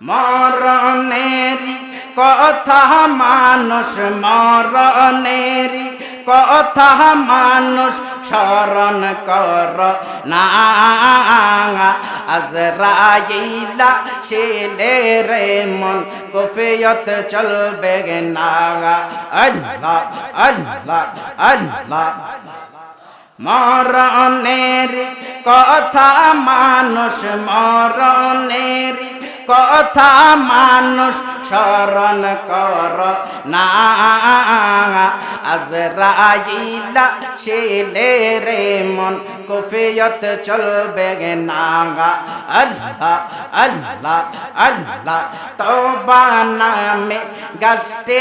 মরণেরই কথা মানুষ, মরণেরই কথা মানুষ স্মরণ কর না। আজরাইলা শেলে রে মন কফিয়ত চলবে না। আল্লাহ আল্লাহ আল্লাহ। মরণেরই কথা মানুষ, মরণেরই কথা মানুষ স্মরণ কর না। আজরাইলা শেলে রে মন কফিয়ত চলবে না। আল্লাহ আল্লাহ আল্লাহ। তওবা নামে গাছতে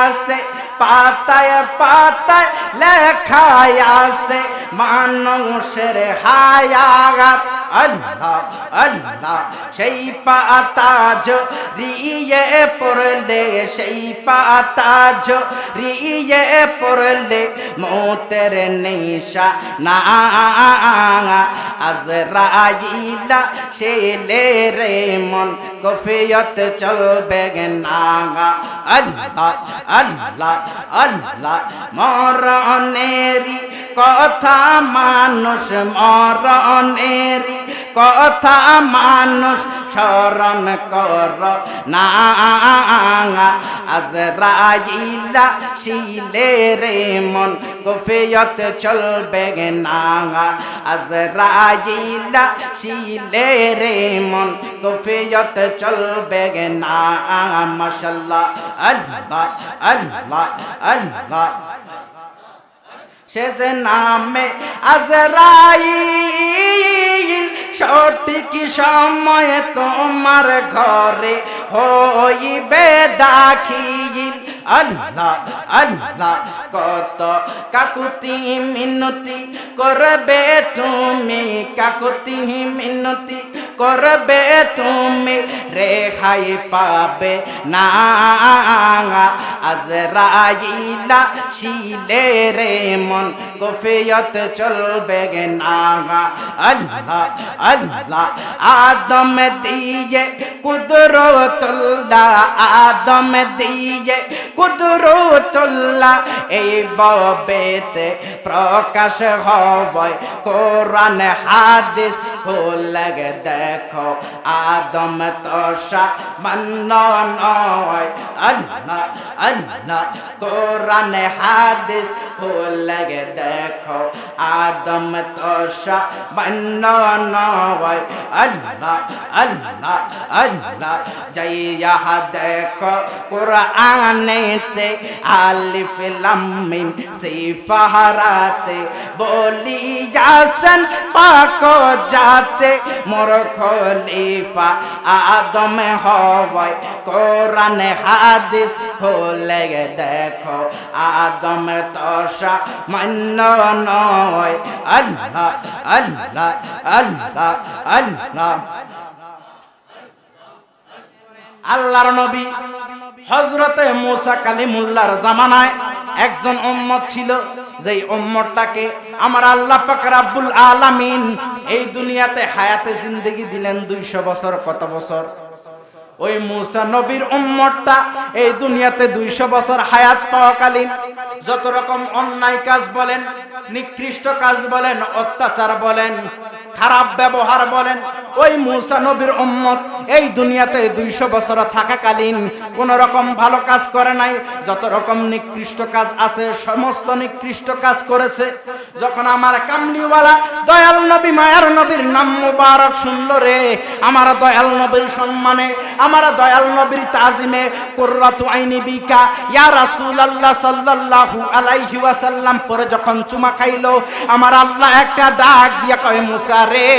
আছে, পাতায় পাতায় লেখা আছে মানুষের হায়াত। আল্লাহ আল্লাহ। সেই পাতা ঝরিয়ে পড়লে, সেই পাতা ঝরিয়ে পড়লে মৌতের নিশানা। আজরাইলা শেলে রে মন কফিয়ত চলবে না। আল্লাহ আল্লাহ আল্লাহ। মরণেরই কথা মানুষ, মরণেরই কথা মানুষ স্মরণ কর না। আজরাইলা শিলে রে মন কফিয়ত চলবে না। আজরাইলা শিলে রে মন কফিয়ত চলবে না। মাশাআল্লাহ আল্লাহ আল্লাহ আল্লাহ। সে যে নামে আজরাইল সঠিক সময় তোমার ঘরে হইবে দাখিল। আল্লাহ আল্লাহ। কত কাকুতি মিনতি করবে তুমি, কাকুতি মিনতি করবে তুমি, রেহাই পাবে না। আজরাইলা শিলে রে মন কফিয়ত চলবে না। আল্লাহ আল্লাহ। আদম দিয়ে কুদরতুল্লাহ, আদম দিয়ে কুদরতুল্লাহ, এই ববেতে প্রকাশ হবে কোরআন হাদিস খুলে দেখো। আদম তো সামান্য নয়। আল্লাহ আল্লাহ। কোরআন হাদিস খুলে দেখো। আদম তো সামান্য নয়। আল্লাহ আল্লাহ আল্লাহ। যাইয়া দেখো কোরআনেতে আলিফ লাম মিম সেই ফাহারাতে বলি যাসন পাক যাতে মোর খলিফা আদম হয়। কোরআন হাদিস খুলে দেখো। আদম তো সামান্য নয়। আল্লাহ আল্লাহ আল্লাহ আল্লাহ। আল্লাহর নবী হযরতে মুসা কালিমুল্লাহর জামানায় একজন উম্মত ছিল, যেই উম্মতটাকে আমার আল্লাহ পাক রব্বুল আলামিন এই দুনিয়াতে হায়াতে জিন্দেগি দিলেন 200 বছর। কত বছর? ওই মুসা নবীর উম্মতটা এই দুনিয়াতে 200 বছর হায়াত পাওয়াকালীন যত রকম অন্যায় কাজ বলেন, নিকৃষ্ট কাজ বলেন, অত্যাচার বলেন, খারাপ ব্যবহার বলেন, ওই মুসা নবীর উম্মত এই দুনিয়াতে 200 বছর থাকাকালীন কোন রকম ভালো কাজ করে নাই। যত রকম নিকৃষ্ট কাজ আছে সমস্ত নিকৃষ্ট কাজ করেছে। যখন আমার কামলিওয়ালা দয়াল নবী মায়ার নবীর নাম মুবারক শুনলো রে, আমার দয়াল নবীর সম্মানে, আমার দয়াল নবীর তাজিমে কুররাতু আইনি বিকা ইয়া রাসূলুল্লাহ সাল্লাল্লাহু আলাইহি ওয়াসাল্লাম পরে যখন চুমা খাইলো, আমার আল্লাহ একটা ডাক দিয়া কয়, মুসা রে,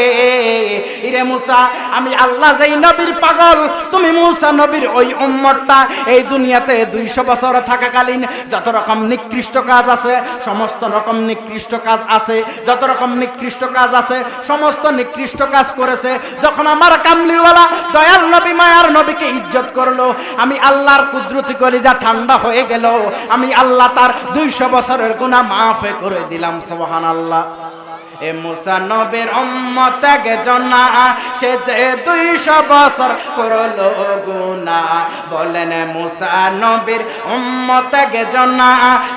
ইরে মুসা, আমি আল্লাহ যেই নবীর পাগল, তুমি মুসা নবীর ওই উম্মতটা এই দুনিয়াতে 200 বছর থাকাকালীন যত রকম নিকৃষ্ট কাজ আছে সমস্ত রকম নিকৃষ্ট কাজ আছে, যত রকম নিকৃষ্ট কাজ আছে সমস্ত নিকৃষ্ট কাজ করেছে। যখন আমার কামলিওয়ালা দয়াল নবী মায়ার নবীকে ইজ্জত করলো, আমি আল্লাহর কুদরতি কলিজা ঠান্ডা হয়ে গেল। আমি আল্লাহ তার 200 বছরের গুনাহ মাফ করে দিলাম। সুবহানাল্লাহ। এ মুসা নবীর উম্মত একজন না, সে যে 200 বছর করলো গুনাহ। বলেন মুসা নবীর উম্মত একজন না,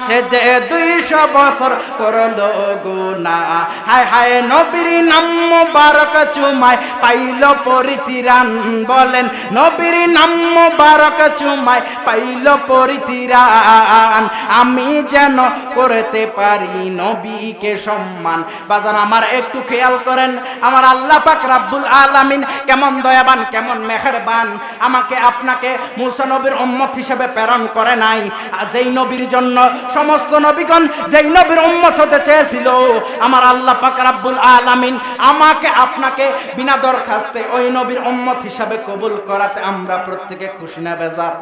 সে যে 200 বছর করলো গুনাহ। হায় হায় নবীর নাম মুবারক চুমায় পাইল পরিত্রাণ। বলেন নবীর নাম মুবারক চুমায় পাইল পরিত্রাণ। আমি যেন করতে পারি নবীকে সম্মান। বাজান আমার একটু খেয়াল করেন, আমার আল্লাহ পাক রাব্বুল আলামিন কেমন দয়াবান, কেমন মেহেরবান। আমাকে আপনাকে মুসা নবীর উম্মত হিসেবে প্রেরণ করে নাই। যেই নবীর জন্য সমস্ত নবীগণ যেই নবীর উম্মত হতে চেয়েছিল, আমার আল্লাহ পাক রাব্বুল আলামিন আমাকে আপনাকে বিনা দরখাস্তে ওই নবীর উম্মত হিসাবে কবুল করাতে আমরা প্রত্যেকে খুশি না বেজার?